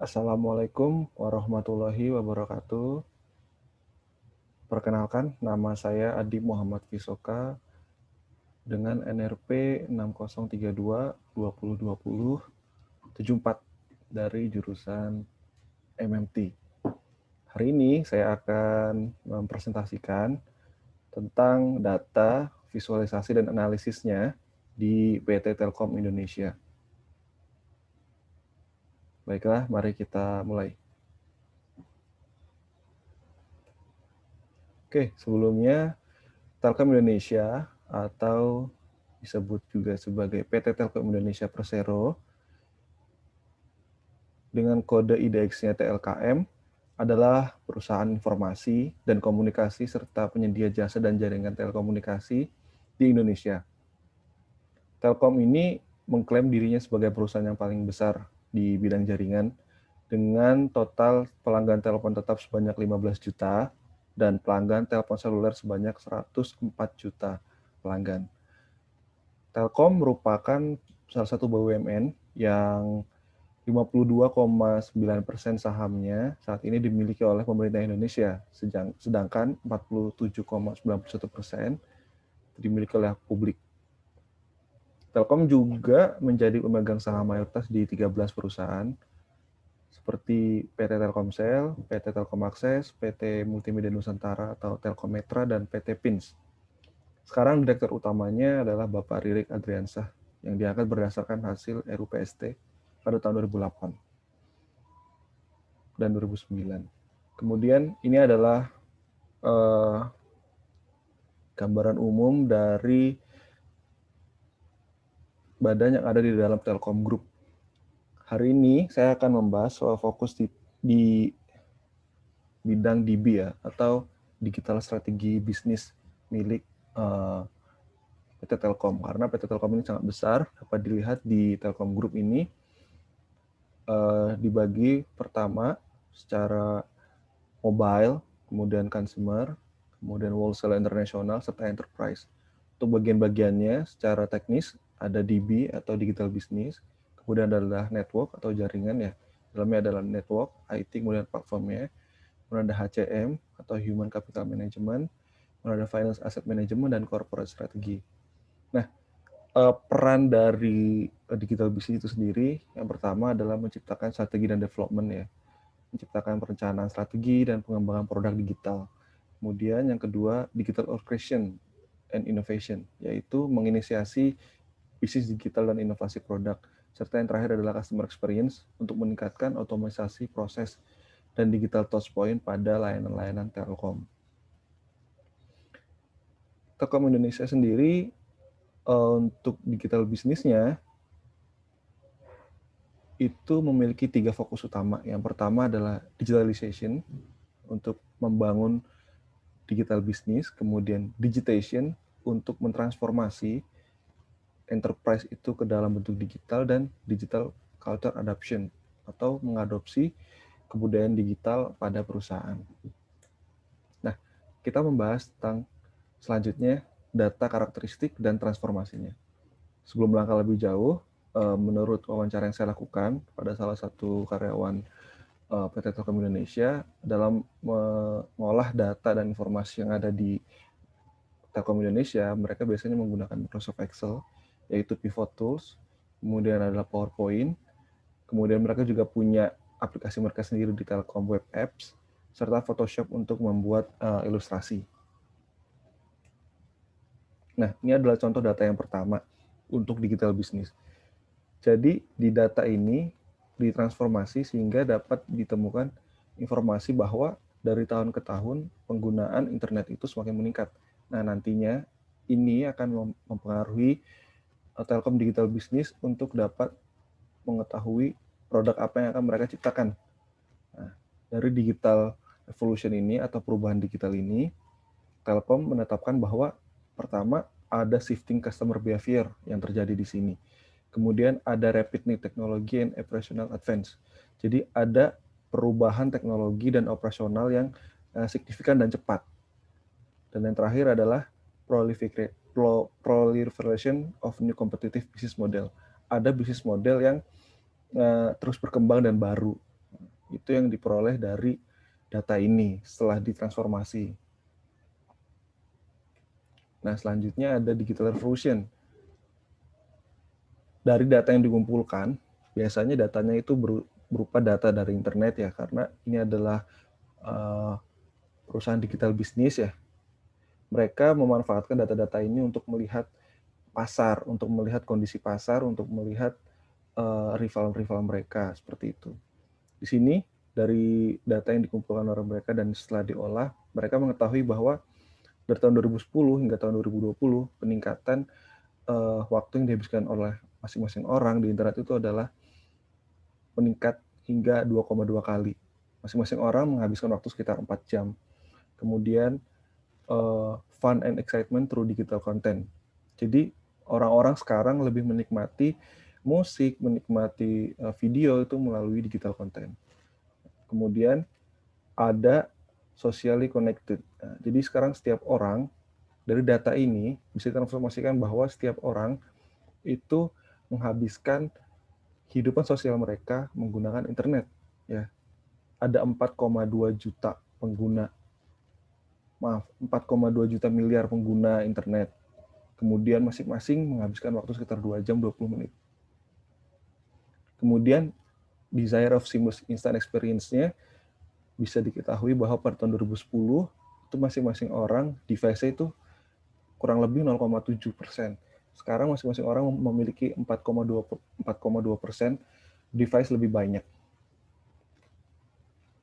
Assalamualaikum warahmatullahi wabarakatuh. Perkenalkan, nama saya Adi Muhammad Visoka dengan NRP 6032-2020-74 dari jurusan MMT. Hari ini saya akan mempresentasikan tentang data, visualisasi, dan analisisnya di PT Telkom Indonesia. Baiklah, mari kita mulai. Oke, sebelumnya Telkom Indonesia atau disebut juga sebagai PT Telkom Indonesia Persero dengan kode IDX-nya TLKM adalah perusahaan informasi dan komunikasi serta penyedia jasa dan jaringan telekomunikasi di Indonesia. Telkom ini mengklaim dirinya sebagai perusahaan yang paling besar di bidang jaringan dengan total pelanggan telepon tetap sebanyak 15 juta dan pelanggan telepon seluler sebanyak 104 juta pelanggan. Telkom merupakan salah satu BUMN yang 52,9% sahamnya saat ini dimiliki oleh pemerintah Indonesia, sedangkan 47,91% dimiliki oleh publik. Telkom juga menjadi pemegang saham mayoritas di 13 perusahaan, seperti PT Telkomsel, PT Telkom-Akses, PT Multimedia Nusantara atau Telkometra, dan PT Pins. Sekarang direktur utamanya adalah Bapak Ririk Adriansah, yang diangkat berdasarkan hasil RUPST pada tahun 2008 dan 2009. Kemudian ini adalah gambaran umum dari badan yang ada di dalam Telkom Group. Hari ini saya akan membahas soal fokus di bidang DB ya, atau digital strategi bisnis milik PT Telkom. Karena PT Telkom ini sangat besar, dapat dilihat di Telkom Group ini dibagi pertama secara mobile, kemudian consumer, kemudian wholesale internasional, serta enterprise. Untuk bagian-bagiannya secara teknis ada DB atau digital business, kemudian adalah network atau jaringan ya. Dalamnya adalah network, IT, kemudian platformnya, kemudian ada HCM atau human capital management, kemudian ada finance asset management, dan corporate strategy. Nah, peran dari digital business itu sendiri, yang pertama adalah menciptakan strategi dan development ya, menciptakan perencanaan strategi dan pengembangan produk digital. Kemudian yang kedua, digital orchestration and innovation, yaitu menginisiasi bisnis digital dan inovasi produk. Serta yang terakhir adalah customer experience untuk meningkatkan otomatisasi proses dan digital touchpoint pada layanan-layanan Telkom. Telkom Indonesia sendiri untuk digital bisnisnya itu memiliki 3 fokus utama. Yang pertama adalah digitalization untuk membangun digital bisnis, kemudian digitization untuk mentransformasi enterprise itu ke dalam bentuk digital, dan digital culture adoption atau mengadopsi kebudayaan digital pada perusahaan. Nah, kita membahas tentang selanjutnya data karakteristik dan transformasinya. Sebelum melangkah lebih jauh, menurut wawancara yang saya lakukan pada salah satu karyawan PT Telkom Indonesia dalam mengolah data dan informasi yang ada di Telkom Indonesia, mereka biasanya menggunakan Microsoft Excel, yaitu pivot tools, kemudian adalah PowerPoint, kemudian mereka juga punya aplikasi mereka sendiri di Telkom Web Apps, serta Photoshop untuk membuat ilustrasi. Nah, ini adalah contoh data yang pertama untuk digital business. Jadi, di data ini ditransformasi sehingga dapat ditemukan informasi bahwa dari tahun ke tahun penggunaan internet itu semakin meningkat. Nah, nantinya ini akan mempengaruhi Telkom Digital Business untuk dapat mengetahui produk apa yang akan mereka ciptakan. Nah, dari digital revolution ini atau perubahan digital ini, Telkom menetapkan bahwa pertama ada shifting customer behavior yang terjadi di sini. Kemudian ada rapid new technology and operational advance. Jadi ada perubahan teknologi dan operasional yang signifikan dan cepat. Dan yang terakhir adalah proliferation of new competitive business model. Ada bisnis model yang terus berkembang dan baru. Itu yang diperoleh dari data ini setelah ditransformasi. Nah, selanjutnya ada digital revolution. Dari data yang dikumpulkan, biasanya datanya itu berupa data dari internet ya, karena ini adalah perusahaan digital bisnis ya. Mereka memanfaatkan data-data ini untuk melihat pasar, untuk melihat kondisi pasar, untuk melihat rival-rival mereka, seperti itu. Di sini, dari data yang dikumpulkan oleh mereka dan setelah diolah, mereka mengetahui bahwa dari tahun 2010 hingga tahun 2020, peningkatan waktu yang dihabiskan oleh masing-masing orang di internet itu adalah meningkat hingga 2,2 kali. Masing-masing orang menghabiskan waktu sekitar 4 jam. Kemudian, fun and excitement through digital content. Jadi, orang-orang sekarang lebih menikmati musik, menikmati video itu melalui digital content. Kemudian, ada socially connected. Nah, jadi sekarang setiap orang, dari data ini bisa ditransformasikan bahwa setiap orang itu menghabiskan kehidupan sosial mereka menggunakan internet. Ya, ada 4,2 juta pengguna, 4,2 juta miliar pengguna internet. Kemudian masing-masing menghabiskan waktu sekitar 2 jam 20 menit. Kemudian desire of seamless instant experience-nya bisa diketahui bahwa pada tahun 2010 itu masing-masing orang device-nya itu kurang lebih 0,7%. Sekarang masing-masing orang memiliki 4,2% device lebih banyak.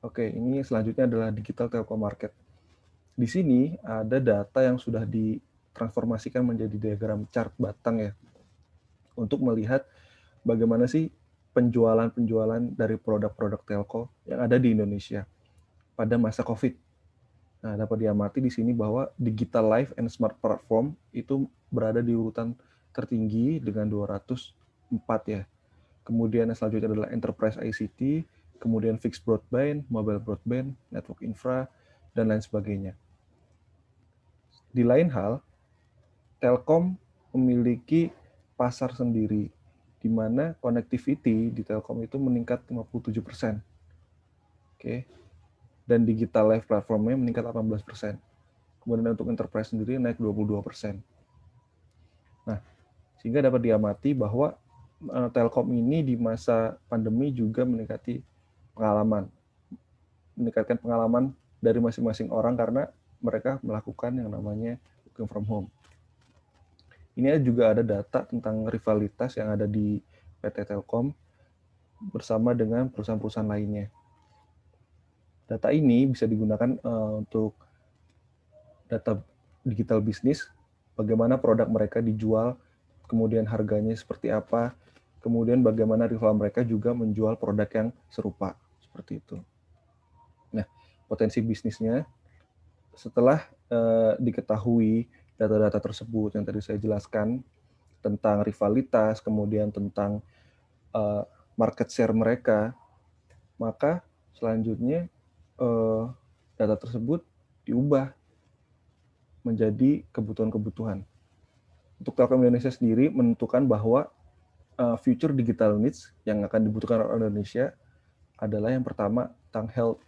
Oke, ini selanjutnya adalah digital telco market. Di sini ada data yang sudah ditransformasikan menjadi diagram chart batang ya, untuk melihat bagaimana sih penjualan-penjualan dari produk-produk telco yang ada di Indonesia pada masa COVID. Nah, dapat diamati di sini bahwa digital life and smart platform itu berada di urutan tertinggi dengan 204 ya. Kemudian yang selanjutnya adalah enterprise ICT, kemudian fixed broadband, mobile broadband, network infra, dan lain sebagainya. Di lain hal, Telkom memiliki pasar sendiri, di mana connectivity di Telkom itu meningkat 57%. Oke. Dan digital life platformnya meningkat 18%. Kemudian untuk enterprise sendiri naik 22%. Nah, sehingga dapat diamati bahwa Telkom ini di masa pandemi juga meningkatkan pengalaman dari masing-masing orang karena mereka melakukan yang namanya working from home. Ini juga ada data tentang rivalitas yang ada di PT Telkom bersama dengan perusahaan-perusahaan lainnya. Data ini bisa digunakan untuk data digital bisnis, bagaimana produk mereka dijual, kemudian harganya seperti apa, kemudian bagaimana rival mereka juga menjual produk yang serupa, seperti itu. Nah, potensi bisnisnya, setelah diketahui data-data tersebut yang tadi saya jelaskan, tentang rivalitas, kemudian tentang market share mereka, maka selanjutnya data tersebut diubah menjadi kebutuhan-kebutuhan. Untuk Telkom Indonesia sendiri menentukan bahwa future digital needs yang akan dibutuhkan oleh Indonesia adalah yang pertama tentang health,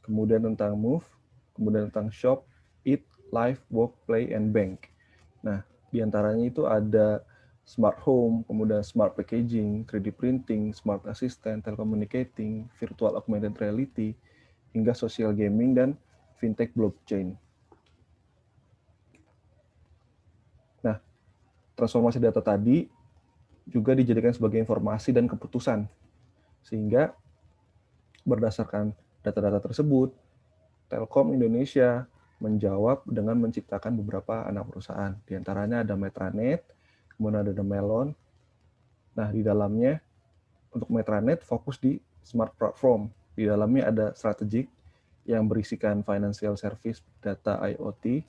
kemudian tentang move, kemudian tentang shop, eat, live, work, play, and bank. Nah, diantaranya itu ada smart home, kemudian smart packaging, 3D printing, smart assistant, telecommunicating, virtual augmented reality, hingga social gaming dan fintech blockchain. Nah, transformasi data tadi juga dijadikan sebagai informasi dan keputusan, sehingga berdasarkan data-data tersebut, Telkom Indonesia menjawab dengan menciptakan beberapa anak perusahaan. Di antaranya ada Metranet, kemudian ada Melon. Nah, di dalamnya untuk Metranet fokus di smart platform. Di dalamnya ada strategik yang berisikan financial service, data IoT,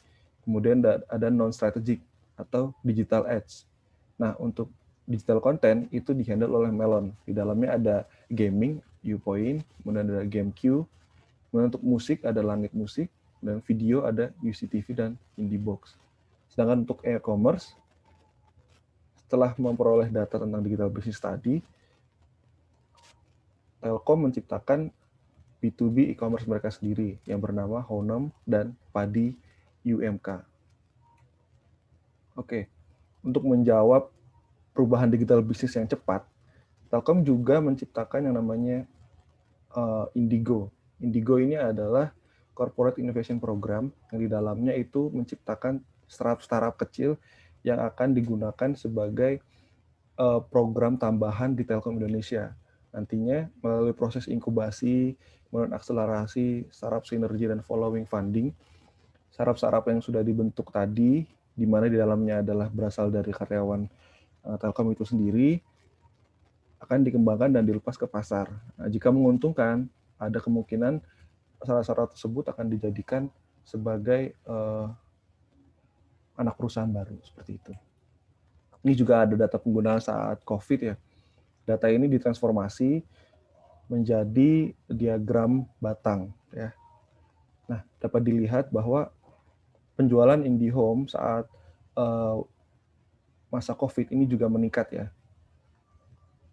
kemudian ada non-strategic atau digital edge. Nah, untuk digital content itu dihandle oleh Melon. Di dalamnya ada gaming, Upoint, kemudian ada GameQ, kemudian untuk musik ada Langit Musik, dan video ada UCTV dan Indiebox. Sedangkan untuk e-commerce, setelah memperoleh data tentang digital business tadi, Telkom menciptakan B2B e-commerce mereka sendiri yang bernama Honam dan Padi UMK. Oke, untuk menjawab perubahan digital bisnis yang cepat, Telkom juga menciptakan yang namanya Indigo. Indigo ini adalah Corporate Innovation Program yang di dalamnya itu menciptakan startup kecil yang akan digunakan sebagai program tambahan di Telkom Indonesia. Nantinya melalui proses inkubasi, kemudian akselerasi, startup sinergi dan following funding, startup yang sudah dibentuk tadi, di mana di dalamnya adalah berasal dari karyawan Telkom itu sendiri, akan dikembangkan dan dilepas ke pasar. Nah, jika menguntungkan, ada kemungkinan startup tersebut akan dijadikan sebagai anak perusahaan baru, seperti itu. Ini juga ada data penggunaan saat COVID ya. Data ini ditransformasi menjadi diagram batang ya. Nah, dapat dilihat bahwa penjualan IndiHome saat masa COVID ini juga meningkat ya.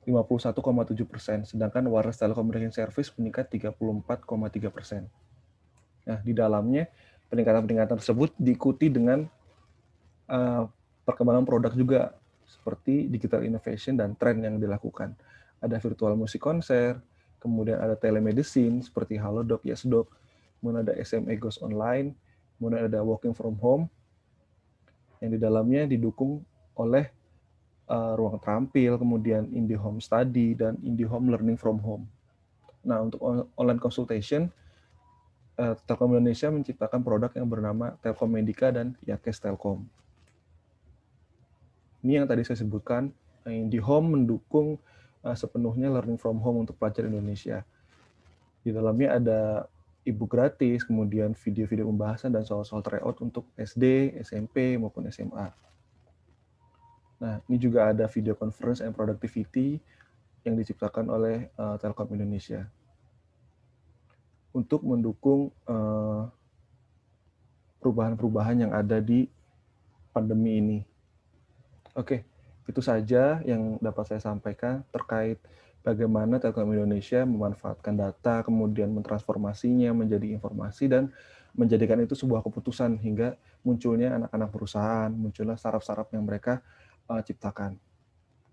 51,7%, sedangkan wireless telecommunication service meningkat 34,3%. Nah, di dalamnya peningkatan-peningkatan tersebut diikuti dengan perkembangan produk juga, seperti digital innovation dan tren yang dilakukan. Ada virtual musik konser, kemudian ada telemedicine seperti Halodoc, YesDoc, kemudian ada SMA Goes Online, kemudian ada working from home, yang di dalamnya didukung oleh ruang terampil, kemudian IndiHome Study, dan IndiHome Learning from Home. Nah, untuk online consultation, Telkom Indonesia menciptakan produk yang bernama Telkom Medica dan Yakes Telkom. Ini yang tadi saya sebutkan, IndiHome mendukung sepenuhnya learning from home untuk pelajar Indonesia. Di dalamnya ada e-book gratis, kemudian video-video pembahasan dan soal-soal tryout untuk SD, SMP, maupun SMA. Nah, ini juga ada video conference and productivity yang diciptakan oleh Telkom Indonesia untuk mendukung perubahan-perubahan yang ada di pandemi ini. Oke, itu saja yang dapat saya sampaikan terkait bagaimana Telkom Indonesia memanfaatkan data, kemudian mentransformasinya menjadi informasi dan menjadikan itu sebuah keputusan hingga munculnya anak-anak perusahaan, munculnya startup-startup yang mereka ciptakan.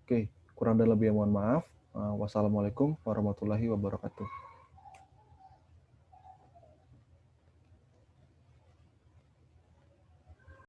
Oke, kurang dan lebih mohon maaf. Wassalamualaikum warahmatullahi wabarakatuh.